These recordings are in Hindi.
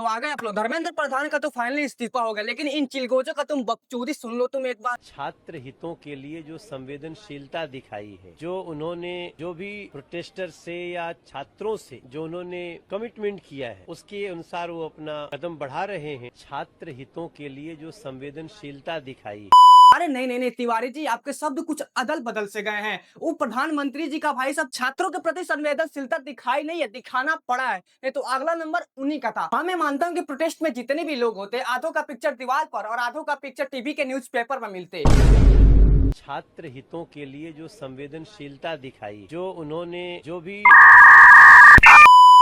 तो आ गए आप लोग। धर्मेंद्र प्रधान का तो फाइनली इस्तीफा हो गया, लेकिन इन चिलगोजों का तुम बकचोदी सुन लो तुम एक बार। छात्र हितों के लिए जो संवेदनशीलता दिखाई है, जो उन्होंने जो भी प्रोटेस्टर से या छात्रों से जो उन्होंने कमिटमेंट किया है, उसके अनुसार वो अपना कदम बढ़ा रहे हैं। छात्र हितों के लिए जो संवेदनशीलता दिखाई है। अरे नहीं नहीं नहीं तिवारी जी, आपके शब्द कुछ अदल बदल से गए हैं। वो प्रधानमंत्री जी का भाई सब छात्रों के प्रति संवेदनशीलता दिखाई नहीं है, दिखाना पड़ा है। नहीं तो अगला नंबर उन्हीं का था। हाँ, मैं मानता हूँ कि प्रोटेस्ट में जितने भी लोग होते, आधों का पिक्चर दीवार पर और आधों का पिक्चर टीवी के न्यूज़पेपर में मिलते। छात्र हितों के लिए जो संवेदनशीलता दिखाई, जो उन्होंने जो भी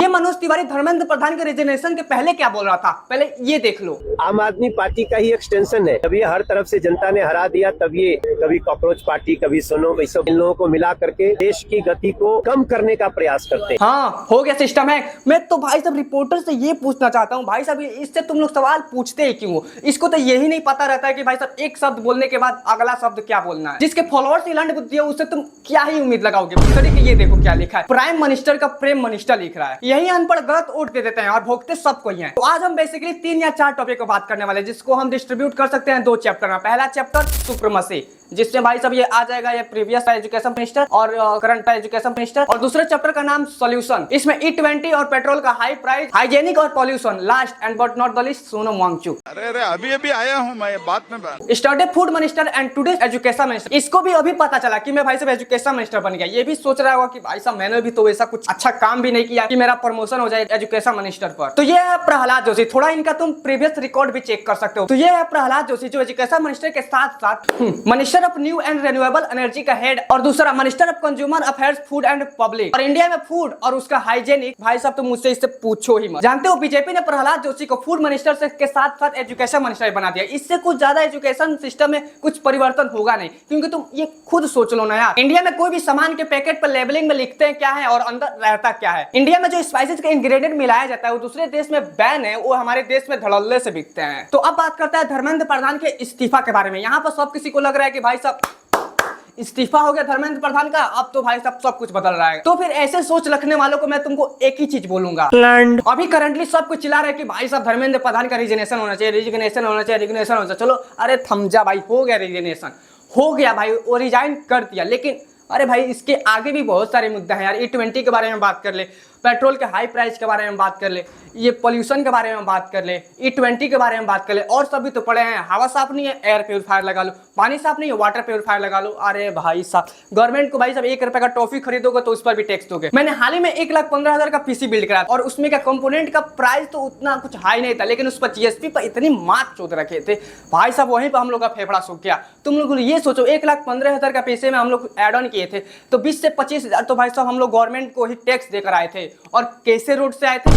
ये मनोज तिवारी धर्मेंद्र प्रधान के रिजर्वेशन के पहले क्या बोल रहा था, पहले ये देख लो। आम आदमी पार्टी का ही एक्सटेंशन है। तब ये हर तरफ से जनता ने हरा दिया, तब ये कभी कॉकरोच पार्टी, कभी सोनो, इन लोगों को मिला करके देश की गति को कम करने का प्रयास करते हैं। हाँ, हो गया सिस्टम है। मैं तो भाई साहब रिपोर्टर से ये पूछना चाहता हूँ, भाई साहब इससे तुम लोग सवाल पूछते ही क्यों हो? इसको तो यही नहीं पता रहता है कि भाई साहब एक शब्द बोलने के बाद अगला शब्द क्या बोलना है। जिसके फॉलोअर्स ही लंड बुद्धि है, उससे तुम क्या ही उम्मीद लगाओगे? ये देखो क्या लिखा है, प्राइम मिनिस्टर का प्रेम मिनिस्टर लिख रहा है। यही अनपढ़ गलत वोट दे देते हैं और भोगते सबको ही हैं। तो आज हम बेसिकली 3 या 4 टॉपिक पर बात करने वाले हैं, जिसको हम डिस्ट्रीब्यूट कर सकते हैं 2 चैप्टर में। पहला चैप्टर सुप्रीमेसी, जिसमें भाई सब ये आ जाएगा ये प्रीवियस एजुकेशन मिनिस्टर और करंट एजुकेशन मिनिस्टर। और दूसरे चैप्टर का नाम सॉल्यूशन, इसमें E20 और पेट्रोल का हाई प्राइस, हाइजेनिक और pollution, last and but not the least Sonam Wangchuk. अरे अभी आया हूँ मैं, बात में study food minister and today education minister. इसको भी अभी पता चला कि मैं भाई साहब एजुकेशन मिनिस्टर बन गया। ये भी सोच रहा होगा कि भाई साहब मैंने भी तो ऐसा कुछ अच्छा काम भी नहीं किया कि मेरा प्रमोशन हो जाए एजुकेशन मिनिस्टर पर। तो ये है प्रहलाद जोशी। थोड़ा इनका तुम प्रीवियस रिकॉर्ड भी चेक कर सकते हो। तो ये है प्रहलाद जोशी, जो एजुकेशन मिनिस्टर के साथ साथ minister of new and renewable energy का हेड, और दूसरा minister of consumer affairs, food and public. और इंडिया में फूड और उसका हाइजेनिक, भाई साहब तुम मुझसे इससे पूछो ही मत। जानते हो बीजेपी ने प्रहलाद जोशी को फूड मिनिस्टर से के साथ साथ एजुकेशन मिनिस्टर बना दिया। इससे कुछ ज्यादा एजुकेशन सिस्टम में कुछ परिवर्तन होगा नहीं, क्योंकि तुम ये खुद सोच लो ना यार, इंडिया में कोई भी सामान के पैकेट पर लेबलिंग में लिखते हैं क्या है और अंदर रहता क्या है। इंडिया में जो स्पाइसेस का इंग्रेडिएंट मिलाया जाता है वो दूसरे देश में बैन है, वो हमारे देश में धड़ल्ले से बिकते हैं। तो अब बात करता है धर्मेंद्र प्रधान के इस्तीफा के बारे में। यहाँ पर सब किसी को लग रहा है कि भाई साहब इस्तीफा हो गया धर्मेंद्र प्रधान का, अब तो भाई सब कुछ बदल रहा है। तो फिर ऐसे सोच रखने वालों को मैं तुमको एक ही चीज बोलूंगा, अभी करंटली सब कुछ चिल्ला रहे कि भाई साहब धर्मेंद्र प्रधान का रिजिग्नेशन होना चाहिए, रिजिग्नेशन होना चाहिए, रिजिग्नेशन होना चाहिए। चलो अरे थम जा भाई, हो गया रिजिग्नेशन, हो गया भाई, वो रिजाइन कर दिया। लेकिन अरे भाई इसके आगे भी बहुत सारे मुद्दे हैं यार। E20 के बारे में बात कर ले, पेट्रोल के हाई प्राइस के बारे में बात कर ले, ये पोल्यूशन के बारे में बात कर ले, E20 के बारे में बात कर ले, और सब भी तो पड़े हैं। हवा साफ नहीं है, एयर प्योरीफायर लगा लो, पानी साफ नहीं है, वाटर प्योरीफायर लगा लो। अरे भाई साहब, गवर्नमेंट को भाई साहब 1 रुपए का टॉफी खरीदोगे तो उस पर भी टैक्स दोगे। मैंने हाल ही में 1,15,000 का PC बिल्ड कराया और उसमें का कंपोनेंट का प्राइस तो उतना कुछ हाई नहीं था, लेकिन उस पर GST पर इतनी मात चोद रखे थे भाई साहब, वहीं पर हम लोग का फेफड़ा सूख गया। तुम लोग ये सोचो 1,15,000 का PC में हम लोग एड ऑन किए थे, तो 20 से 25,000 तो भाई साहब हम लोग गवर्नमेंट को ही टैक्स देकर आए थे। और कैसे रोड से आए थे,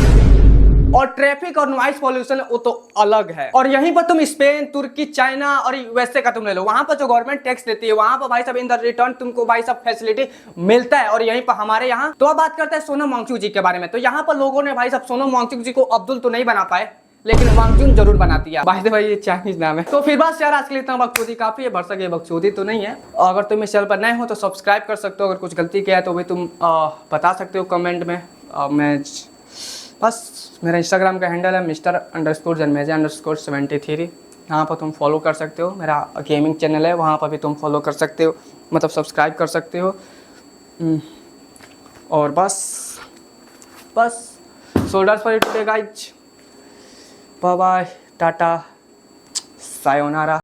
और ट्रैफिक और नॉइस पॉल्यूशन वो तो अलग है। और यहीं पर तुम स्पेन, तुर्की, चाइना और यूएसए का तुम ले लो, वहां पर जो गवर्नमेंट टैक्स देती है, वहां पर भाई साहब इन द रिटर्न तुमको भाई साहब फैसिलिटी मिलता है। और यहीं पर हमारे यहाँ तो अब बात करते हैं सोनम वांगचुक जी के बारे में। तो यहाँ पर लोगों ने भाई साहब सोनम वांगचुक जी को अब्दुल तो नहीं बना पाए, लेकिन वांगचुक जरूर बना दिया। भाई ये चाइनीज नाम है। तो फिर बस यार आज के लिए इतना बकचोदी काफी है, भर सके बकचोदी तो नहीं है। अगर तुम इस चैनल पर नए हो तो सब्सक्राइब कर सकते हो, अगर कुछ गलती किया है तो भी तुम बता सकते हो कमेंट में। मैं बस मेरा इंस्टाग्राम का हैंडल है Mr_Janmeja_73, यहाँ पर तुम फॉलो कर सकते हो। मेरा गेमिंग चैनल है, वहाँ पर भी तुम फॉलो कर सकते हो, मतलब सब्सक्राइब कर सकते हो। और बस shoulders for today guys, bye bye, tata, sayonara.